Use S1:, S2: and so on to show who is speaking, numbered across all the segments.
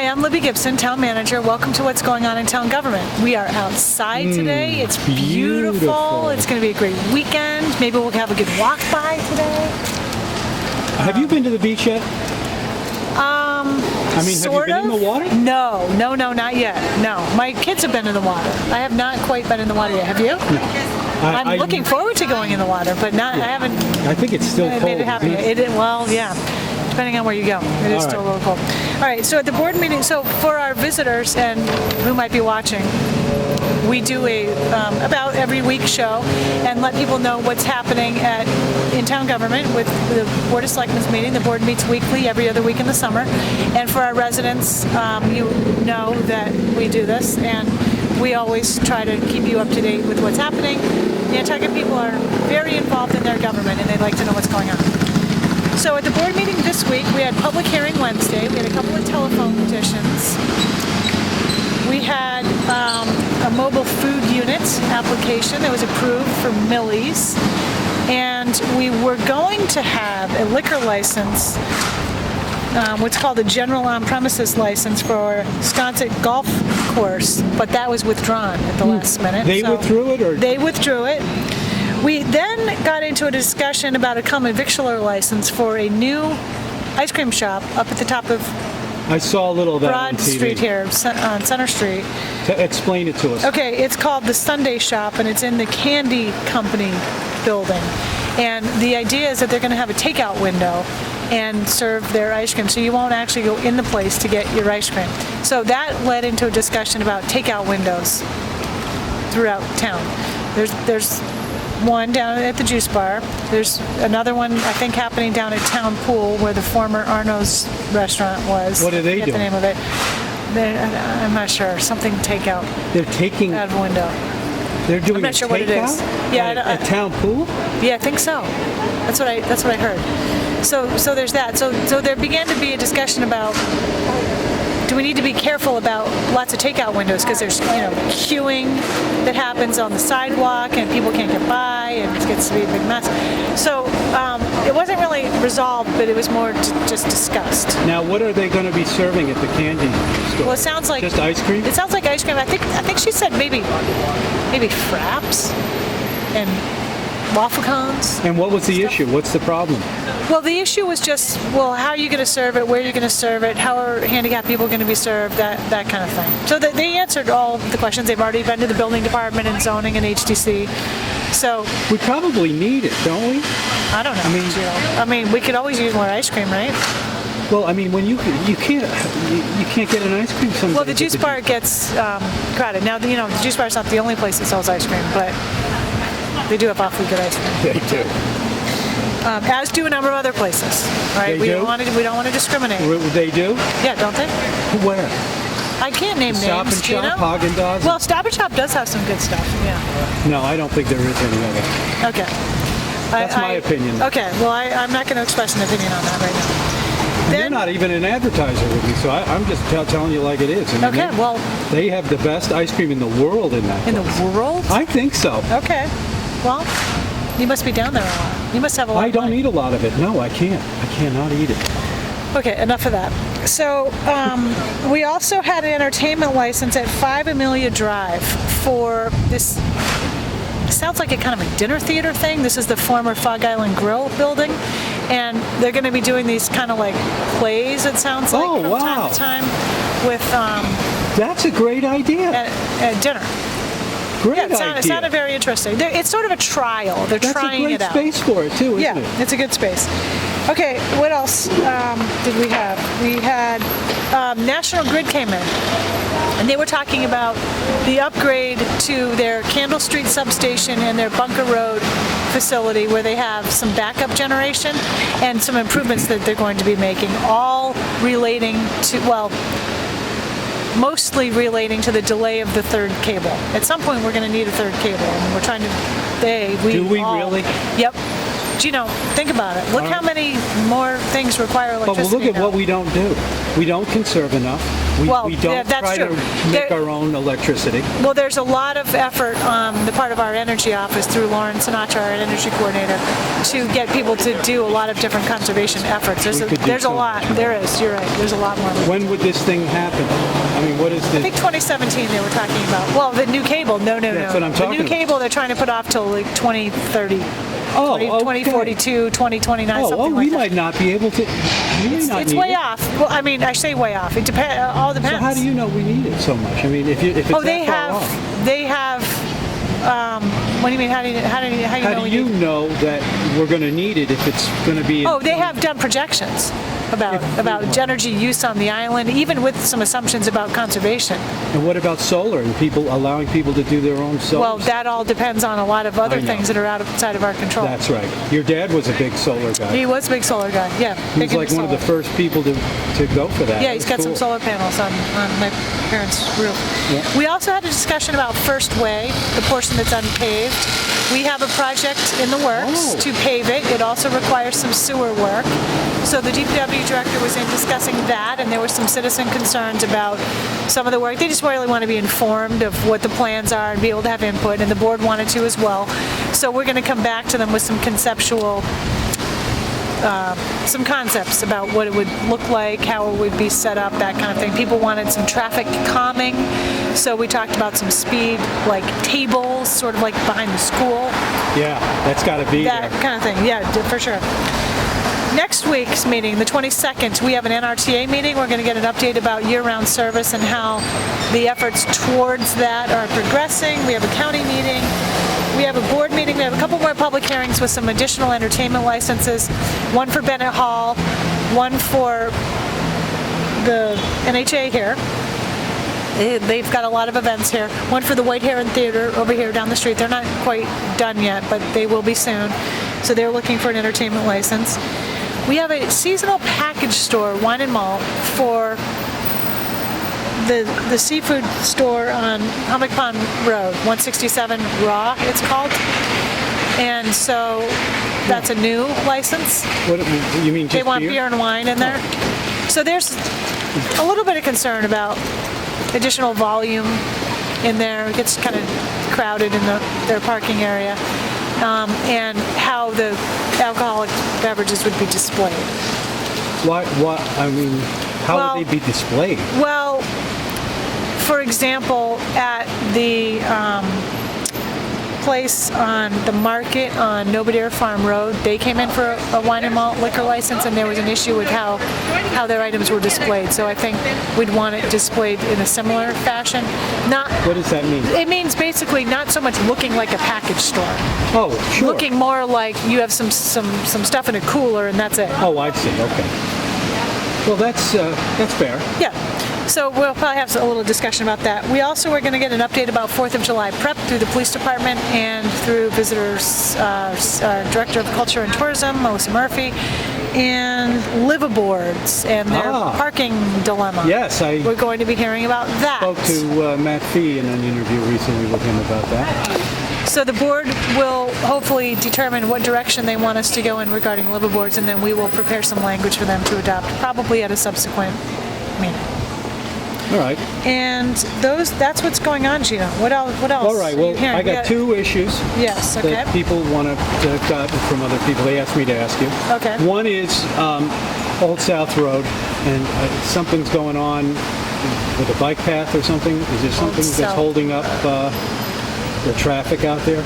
S1: I'm Libby Gibson, Town Manager. Welcome to What's Going On in Town Government. We are outside today. It's beautiful. It's going to be a great weekend. Maybe we'll have a good walk by today.
S2: Have you been to the beach yet? I mean, have you been in the water?
S1: No, not yet. No. My kids have been in the water. I have not quite been in the water yet. Have you?
S2: No.
S1: I'm looking forward to going in the water, but not.
S2: Yeah.
S1: I haven't.
S2: I think it's still cold.
S1: Made it happen. Well, yeah. Depending on where you go, it is still a little cold. All right. So at the board meeting, so for our visitors and who might be watching, we do a about every week show and let people know what's happening in town government with the Board of Selectmen's meeting. The board meets weekly, every other week in the summer. And for our residents, you know that we do this, and we always try to keep you up to date with what's happening. Nantucket people are very involved in their government, and they'd like to know what's going on. So at the board meeting this week, we had public hearing Wednesday. We had a couple of telephone petitions. We had a mobile food unit application that was approved for Millie's. And we were going to have a liquor license, what's called a general on-premises license for Sconset Golf Course, but that was withdrawn at the last minute.
S2: They withdrew it? Or
S1: They withdrew it. We then got into a discussion about a common victualler license for a new ice cream shop up at the top of
S2: I saw a little of that on
S1: Broad
S2: TV.
S1: Street here, on Center Street.
S2: Explain it to us.
S1: Okay, it's called the Sunday Shop, and it's in the Candy Company building. And the idea is that they're going to have a takeout window and serve their ice cream, so you won't actually go in the place to get your ice cream. So that led into a discussion about takeout windows throughout town. There's one down at the juice bar. There's another one, I think, happening down at Town Pool, where the former Arno's restaurant was.
S2: What are they
S1: I forget
S2: doing?
S1: the name of it. I'm not sure. Something takeout
S2: They're taking.
S1: out of a window.
S2: They're doing
S1: I'm not sure what it is. Yeah,
S2: at Town Pool.
S1: Yeah, I think so. That's what I heard. So there's that. So there began to be a discussion about, do we need to be careful about lots of takeout windows, because there's queuing that happens on the sidewalk and people can't get by and it gets to be a big mess. So it wasn't really resolved, but it was more just discussed.
S2: Now, what are they going to be serving at the candy store?
S1: Well, it sounds like
S2: just ice cream.
S1: It sounds like ice cream. I think she said maybe fraps and waffle cones.
S2: And what was the issue? What's the problem?
S1: Well, the issue was just, how are you going to serve it? Where are you going to serve it? How are handicapped people going to be served? That kind of thing. So they answered all the questions. They've already been to the building department and zoning and HTC. So
S2: we probably need it, don't we?
S1: I don't know. I mean, we could always use more ice cream, right?
S2: Well, I mean, when you can't get an ice cream sometimes.
S1: Well, the juice bar gets crowded. Now, the juice bar is not the only place that sells ice cream, but they do have awfully good ice cream.
S2: They do.
S1: As do a number of other places, right?
S2: They
S1: we
S2: do?
S1: don't want to discriminate.
S2: They do?
S1: Yeah, don't they?
S2: Where?
S1: I can't name
S2: Stop
S1: names.
S2: and Shop,
S1: do you know?
S2: Haagen-Dazs?
S1: Well, Stop and Shop does have some good stuff. Yeah.
S2: No, I don't think there is any other.
S1: Okay.
S2: That's my opinion.
S1: Okay. Well, I'm not going to express an opinion on that right now.
S2: They're not even an advertiser with me, so I'm just telling you like it is. I mean,
S1: Okay. Well,
S2: they have the best ice cream in the world in that.
S1: in the
S2: place.
S1: world.
S2: I think so.
S1: Okay. Well, you must be down there a lot. You must have a lot.
S2: I
S1: of
S2: don't
S1: money.
S2: eat a lot of it. No, I can't. I cannot eat it.
S1: Okay, enough of that. So we also had an entertainment license at 5 Amelia Drive for this. Sounds like a kind of a dinner theater thing. This is the former Fog Island Grill building, and they're going to be doing these kind of like plays. It sounds like from time to time with
S2: That's a great idea.
S1: at dinner.
S2: Great
S1: Yeah, it sounded very interesting. It's sort of a trial. They're trying it out.
S2: That's a great space for it too, isn't it?
S1: Yeah, it's a good space. Okay, what else did we have? We had National Grid came in, and they were talking about the upgrade to their Candle Street substation and their Bunker Road facility, where they have some backup generation and some improvements that they're going to be making, all relating to, mostly relating to the delay of the third cable. At some point, we're going to need a third cable, and we're trying to.
S2: Do we really?
S1: Yep. Gino, think about it. Look how many more things require electricity.
S2: But look at
S1: now.
S2: what we don't do. We don't conserve enough. We don't
S1: that's
S2: try
S1: true.
S2: to make our own electricity.
S1: Well, there's a lot of effort on the part of our energy office through Lauren Sinatra, our energy coordinator, to get people to do a lot of different conservation efforts. There's a lot. There is. You're right. There's a lot more.
S2: When would this thing happen? I mean, what is
S1: I
S2: the...
S1: think 2017 they were talking about. Well, the new cable. No.
S2: That's what I'm
S1: The
S2: talking
S1: new
S2: about.
S1: cable they're trying to put off till like 2030.
S2: Oh, okay.
S1: 2042, 2029, something like that.
S2: we might not be able to...
S1: It's way off. Well, I mean, I say way off. It all depends.
S2: So how do you know we need it so much? I mean, if it's
S1: they
S2: that far off.
S1: They have. What do you mean? How do you know
S2: that we're going to need it if it's going to be?
S1: They have done projections about energy use on the island, even with some assumptions about conservation.
S2: And what about solar and allowing people to do their own solar?
S1: Well, that all depends on a lot of other things that are outside of our control.
S2: That's right. Your dad was a big solar guy.
S1: He was a big solar guy. Yeah,
S2: he was like one of the first people to go for that.
S1: Yeah, he's got some solar panels on my parents' roof. Yeah. We also had a discussion about First Way, the portion that's unpaved. We have a project in the works to pave it. It also requires some sewer work. So the DPW director was in discussing that, and there were some citizen concerns about some of the work. They just really want to be informed of what the plans are and be able to have input, and the board wanted to as well. So we're going to come back to them with some conceptual some concepts about what it would look like, how it would be set up, that kind of thing. People wanted some traffic calming, so we talked about some speed, like tables, sort of like behind the school.
S2: Yeah, that's got to be
S1: that
S2: there.
S1: kind of thing. Yeah, for sure. Next week's meeting, the 22nd, we have an NRTA meeting. We're going to get an update about year-round service and how the efforts towards that are progressing. We have a county meeting. We have a board meeting. We have a couple more public hearings with some additional entertainment licenses. One for Bennett Hall, one for the NHA here. They've got a lot of events here. One for the White Heron Theater over here down the street. They're not quite done yet, but they will be soon. So they're looking for an entertainment license. We have a seasonal package store, wine and malt, for the seafood store on Hummock Pond Road, 167 Raw, it's called. And so that's a new license.
S2: What you mean?
S1: They want beer and wine in there. So there's a little bit of concern about additional volume in there. It gets kind of crowded in their parking area, and how the alcoholic beverages would be displayed.
S2: What? I mean, how would they be displayed?
S1: Well, for example, at the place on the market on Nobodere Farm Road, they came in for a wine and malt liquor license, and there was an issue with how their items were displayed. So I think we'd want it displayed in a similar fashion.
S2: What does that mean?
S1: It means basically not so much looking like a package store.
S2: Oh, sure.
S1: Looking more like you have some stuff in a cooler and that's it.
S2: Oh, I see. Okay. Well, that's fair.
S1: Yeah. So we'll probably have a little discussion about that. We also are going to get an update about 4th of July prep through the police department and through visitors, Director of Culture and Tourism, Melissa Murphy, and liveaboards and their parking dilemma.
S2: Yes,
S1: we're going to be hearing about that.
S2: Spoke to Matt Fee in an interview recently with him about that.
S1: So the board will hopefully determine what direction they want us to go in regarding liveaboards, and then we will prepare some language for them to adopt, probably at a subsequent meeting.
S2: All right.
S1: And that's what's going on, Gino. What else?
S2: All right. Well, I got two issues.
S1: Yes, okay.
S2: That people want to have gotten from other people. They asked me to ask you.
S1: Okay.
S2: One is Old South Road, and something's going on with a bike path or something. Is there something that's holding up the traffic out there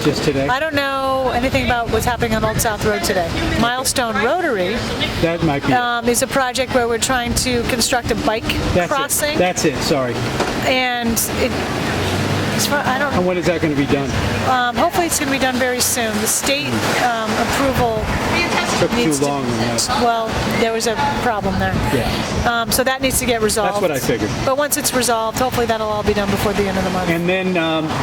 S2: just today?
S1: I don't know anything about what's happening on Old South Road today. Milestone Rotary
S2: that might be
S1: is a project where we're trying to construct a bike crossing.
S2: That's it. Sorry.
S1: And I don't know.
S2: And when is that going to be done?
S1: Hopefully it's going to be done very soon. The state approval
S2: took too long on that.
S1: Well, there was a problem there.
S2: Yeah.
S1: So that needs to get resolved.
S2: That's what I figured.
S1: But once it's resolved, hopefully that'll all be done before the end of the month.
S2: And then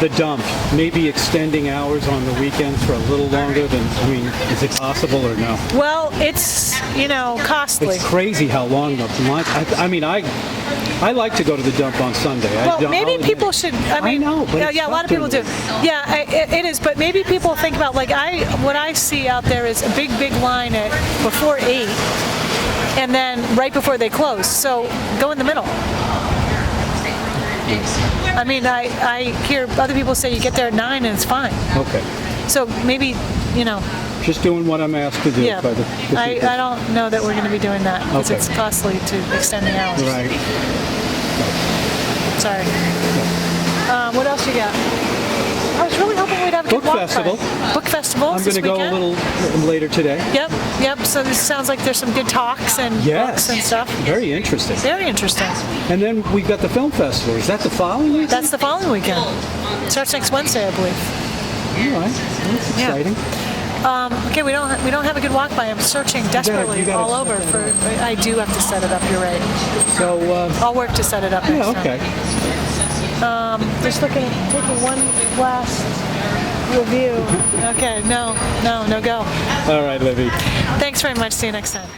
S2: the dump, maybe extending hours on the weekends for a little longer than, is it possible or no?
S1: Well, it's, costly.
S2: It's crazy how long the line, I like to go to the dump on Sunday.
S1: Well, maybe people should,
S2: I know, but
S1: yeah, a lot of people do. Yeah, it is, but maybe people think about, what I see out there is a big line at before 8 and then right before they close. So go in the middle. I mean, I hear other people say you get there at 9 and it's fine.
S2: Okay.
S1: So maybe, you know,
S2: Just doing what I'm asked to do
S1: yeah.
S2: by the
S1: I
S2: people.
S1: don't know that we're going to be doing that because
S2: Okay.
S1: it's costly to extend the hours.
S2: Right.
S1: Sorry. What else you got? I was really hoping we'd have a good
S2: Book
S1: walk
S2: festival.
S1: by. Book festival.
S2: I'm going to go a little later today.
S1: Yep. So this sounds like there's some good talks and
S2: Yes.
S1: books and stuff.
S2: Very interesting.
S1: Very interesting.
S2: And then we've got the film festival. Is that the following week?
S1: That's the following weekend. Starts next Wednesday, I believe.
S2: All right. That's
S1: Yeah.
S2: exciting.
S1: Okay, we don't have a good walk by. I'm searching desperately
S2: you gotta
S1: all over
S2: set
S1: for. I do have to set it up. You're right.
S2: So,
S1: I'll work to set it up.
S2: yeah,
S1: next time.
S2: okay.
S1: Just taking one last review. Okay, no go.
S2: All right, Libby.
S1: Thanks very much. See you next time.